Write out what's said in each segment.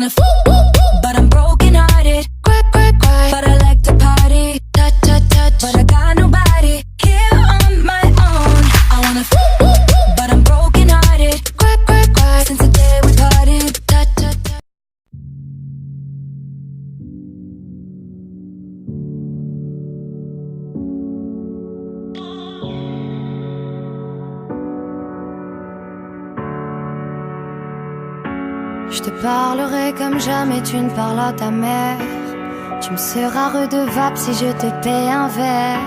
wanna but I'm broken hearted. But I like to party. But I got nobody here on my own. I wanna but I'm broken hearted. Since the day we parted. Je te parlerai comme jamais tu ne parles à ta mère. Tu me seras redevable si je te paie un verre.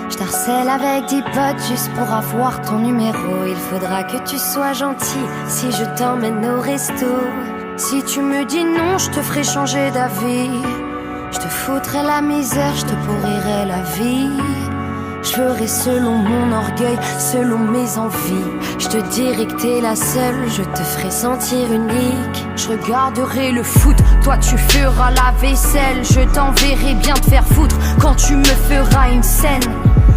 Je t'harcèle avec 10 potes juste pour avoir ton numéro. Il faudra que tu sois gentil si je t'emmène au resto. Si tu me dis non, je te ferai changer d'avis. Je te foutrai la misère, je te pourrirai la vie. Je ferai selon mon orgueil, selon mes envies. Je te dirai que t'es la seule, je te ferai sentir unique. Je regarderai le foot, toi tu feras la vaisselle. Je t'enverrai bien te faire foutre quand tu me feras une scène.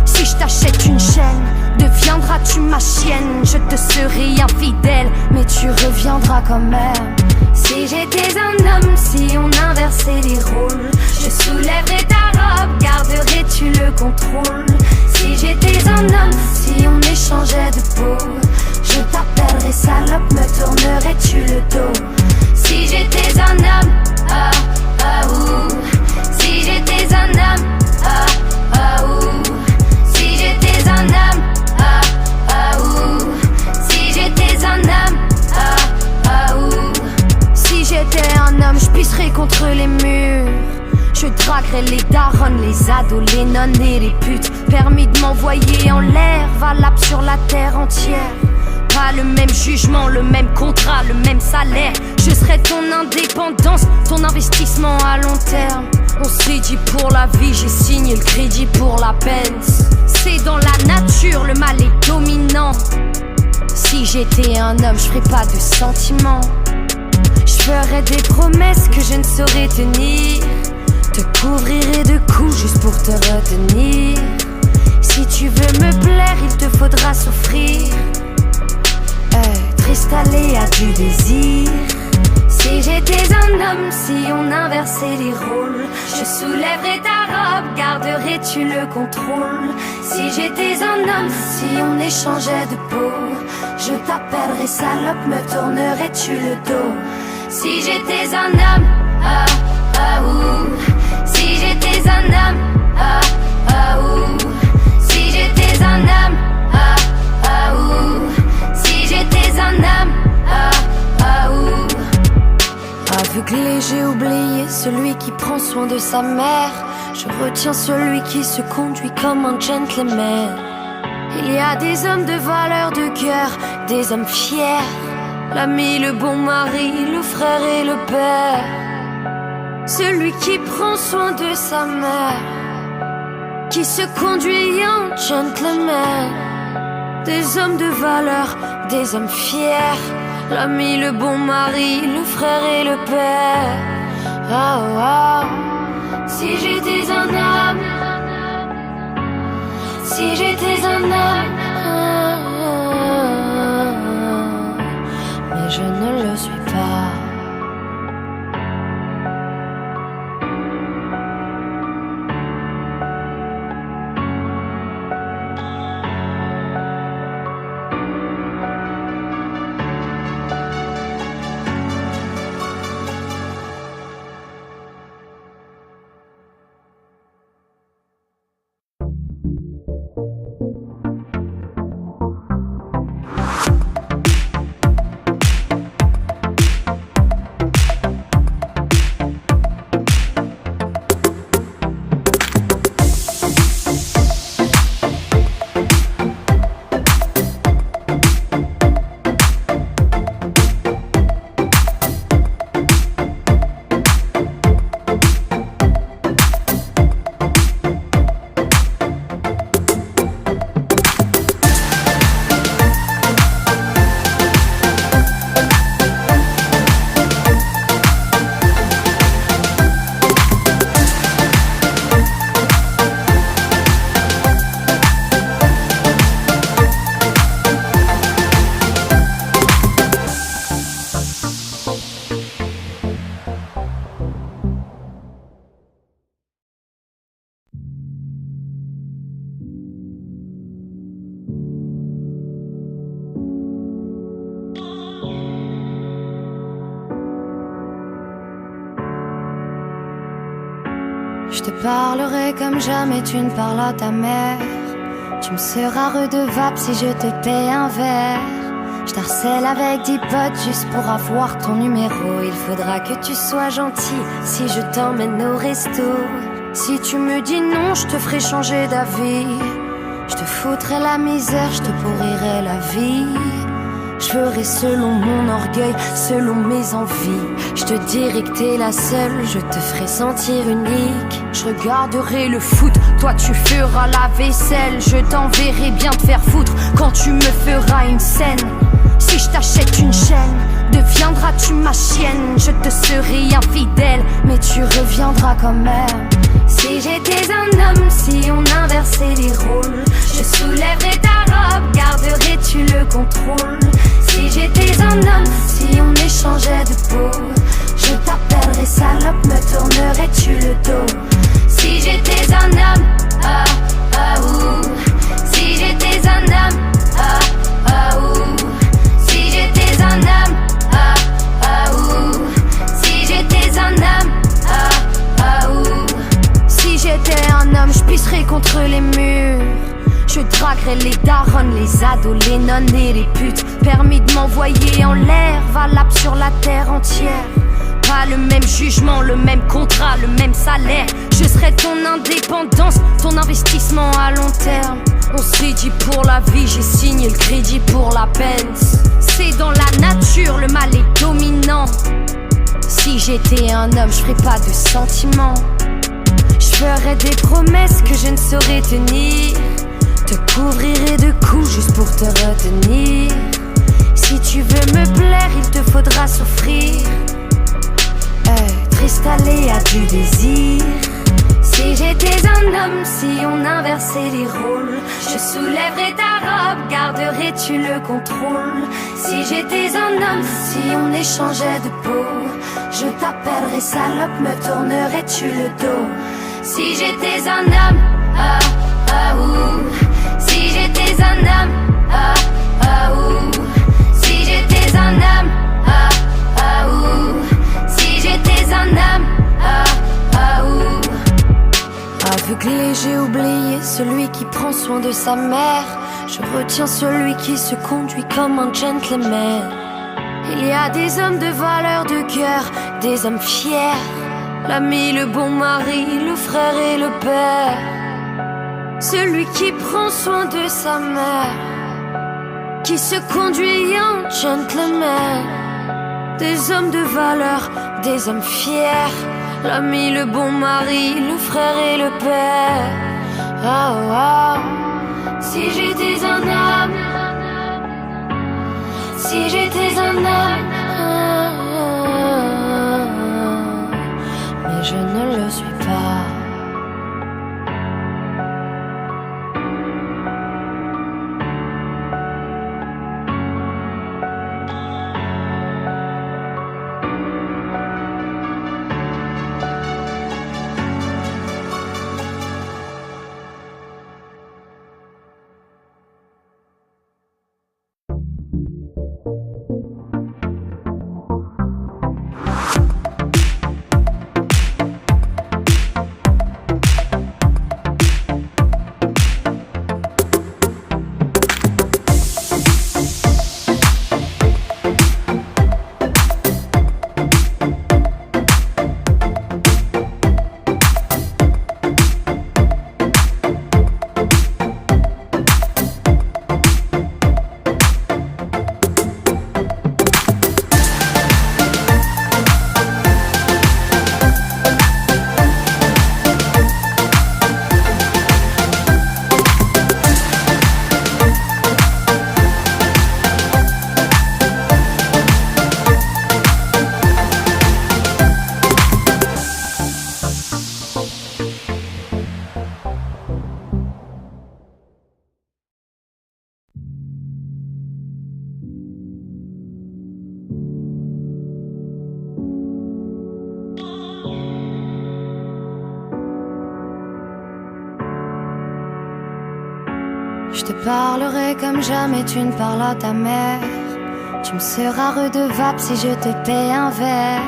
Si je t'achète une chaîne, deviendras-tu ma chienne? Je te serai infidèle, mais tu reviendras quand même. Si j'étais un homme, si on inversait les rôles, je soulèverais ta robe, garderais-tu le contrôle? Si j'étais un homme, si on échangeait de peau, je t'appellerais salope, me tournerais-tu le dos? Si j'étais un homme, ah, ah, ouh. Si j'étais un homme, ah, ah, ouh. Si j'étais un homme, ah, ah, ouh. Si j'étais un homme, ah, ah, ouh. Si j'étais un homme, je pisserais contre les murs. Je draguerais les darons, les ados, les nonnes et les putes. Permis de m'envoyer en l'air, valable sur la terre entière. Pas le même jugement, le même contrat, le même salaire. Je serai ton indépendance, ton investissement à long terme. On s'est dit pour la vie, j'ai signé le crédit pour la peine. C'est dans la nature, le mal est dominant. Si j'étais un homme, je ferais pas de sentiments. Je ferais des promesses que je ne saurais tenir. Te couvrirai de coups juste pour te retenir. Si tu veux me plaire, il te faudra souffrir. Triste aléa du désir. Si j'étais un homme, si on inversait les rôles, je soulèverais ta robe, garderais-tu le contrôle? Si j'étais un homme, si on échangeait de peau, je t'appellerais salope, me tournerais-tu le dos? Si j'étais un homme, ah, ah, ouh. Si j'étais un homme, ah, ah, ouh. Si j'étais un homme, ah, ah, ouh. Si j'étais un homme, ah, ah, ouh. Aveuglé, j'ai oublié celui qui prend soin de sa mère. Je retiens celui qui se conduit comme un gentleman. Il y a des hommes de valeur, de cœur, des hommes fiers. L'ami, le bon mari, le frère et le père. Celui qui prend soin de sa mère, qui se conduit en gentleman. Des hommes de valeur, des hommes fiers. L'ami, le bon mari, le frère et le père. Oh, oh. Si j'étais un homme, si j'étais un homme, mais je ne le suis pas. Je te parlerai comme jamais tu ne parles à ta mère. Tu me seras redevable si je te paie un verre. Je t'harcèle avec 10 potes juste pour avoir ton numéro. Il faudra que tu sois gentil si je t'emmène au resto. Si tu me dis non, je te ferai changer d'avis. Je te foutrai la misère, je te pourrirai la vie. Je ferai selon mon orgueil, selon mes envies. Je te dirai que t'es la seule, je te ferai sentir unique. Je regarderai le foot, toi tu feras la vaisselle. Je t'enverrai bien te faire foutre quand tu me feras une scène. Si je t'achète une chaîne, deviendras-tu ma chienne? Je te serai infidèle, mais tu reviendras quand même. Si j'étais un homme, si on inversait les rôles, je soulèverais ta robe, garderais-tu le contrôle? Si j'étais un homme, si on échangeait de peau, je t'appellerais salope, me tournerais-tu le dos? Si j'étais un homme, ah, ah, ouh. Si j'étais un homme, ah, ah, ouh. Si j'étais un homme, ah, ah, ouh. Si j'étais un homme, ah, ah, ouh. Si j'étais un homme, je pisserais contre les murs. Je draguerais les darons, les ados, les nonnes et les putes. Permis de m'envoyer en l'air, valable sur la terre entière. Pas le même jugement, le même contrat, le même salaire. Je serai ton indépendance, ton investissement à long terme. On s'est dit pour la vie, j'ai signé le crédit pour la Benz. C'est dans la nature, le mal est dominant. Si j'étais un homme, je ferais pas de sentiments. Je ferais des promesses que je ne saurais tenir. Te couvrirai de coups juste pour te retenir. Si tu veux me plaire, il te faudra souffrir. Triste aléa du désir. Si j'étais un homme, si on inversait les rôles, je soulèverais ta robe, garderais-tu le contrôle? Si j'étais un homme, si on échangeait de peau, je t'appellerais salope, me tournerais-tu le dos? Si j'étais un homme, ah, ah, ouh. Si j'étais un homme, ah, ah, ouh. Si j'étais un homme, ah, ah, ouh. Si j'étais un homme, ah, ah, ouh. Aveuglé, j'ai oublié celui qui prend soin de sa mère. Je retiens celui qui se conduit comme un gentleman. Il y a des hommes de valeur, de cœur, des hommes fiers. L'ami, le bon mari, le frère et le père. Celui qui prend soin de sa mère, qui se conduit en gentleman. Des hommes de valeur, des hommes fiers. L'ami, le bon mari, le frère et le père. Oh, oh. Si j'étais un homme, si j'étais un homme, mais je ne le suis pas. Je te parlerai comme jamais tu ne parles à ta mère. Tu me seras redevable si je te paie un verre.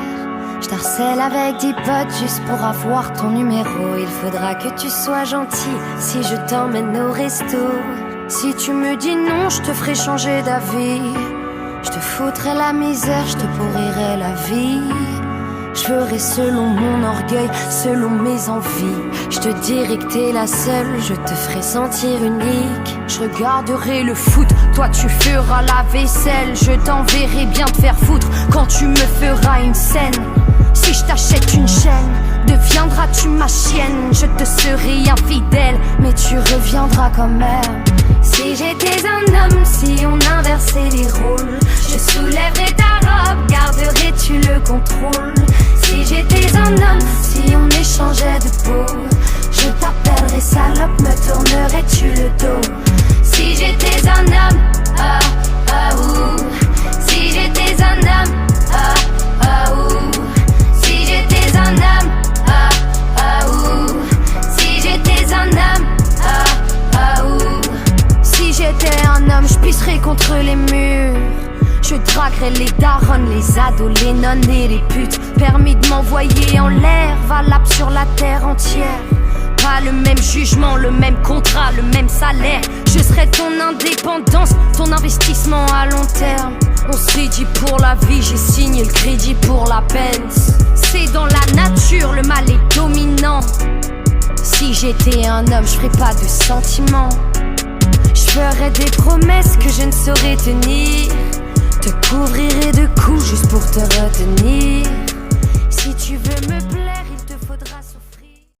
Je t'harcèle avec 10 potes juste pour avoir ton numéro. Il faudra que tu sois gentil si je t'emmène au resto. Si tu me dis non, je te ferai changer d'avis. Je te foutrai la misère, je te pourrirai la vie. Je ferai selon mon orgueil, selon mes envies. Je te dirai que t'es la seule, je te ferai sentir unique. Je regarderai le foot, toi tu feras la vaisselle. Je t'enverrai bien te faire foutre quand tu me feras une scène. Si je t'achète une chaîne, deviendras-tu ma chienne? Je te serai infidèle, mais tu reviendras quand même. Si j'étais un homme, si on inversait les rôles, je soulèverais ta robe, garderais-tu le contrôle? Si j'étais un homme, si on échangeait de peau, je t'appellerais salope, me tournerais-tu le dos? Si j'étais un homme, ah, ah, ouh. Si j'étais un homme, ah, ah, ouh. Si j'étais un homme, ah, ah, ouh. Si j'étais un homme, ah, ah, ouh. Si j'étais un homme, je pisserais contre les murs. Je draguerais les darons, les ados, les nonnes et les putes. Permis de m'envoyer en l'air, valable sur la terre entière. Pas le même jugement, le même contrat, le même salaire. Je serai ton indépendance, ton investissement à long terme. On s'est dit pour la vie, j'ai signé le crédit pour la peine. C'est dans la nature, le mal est dominant. Si j'étais un homme, je ferais pas de sentiments. Je ferais des promesses que je ne saurais tenir. Te couvrirai de coups juste pour te retenir.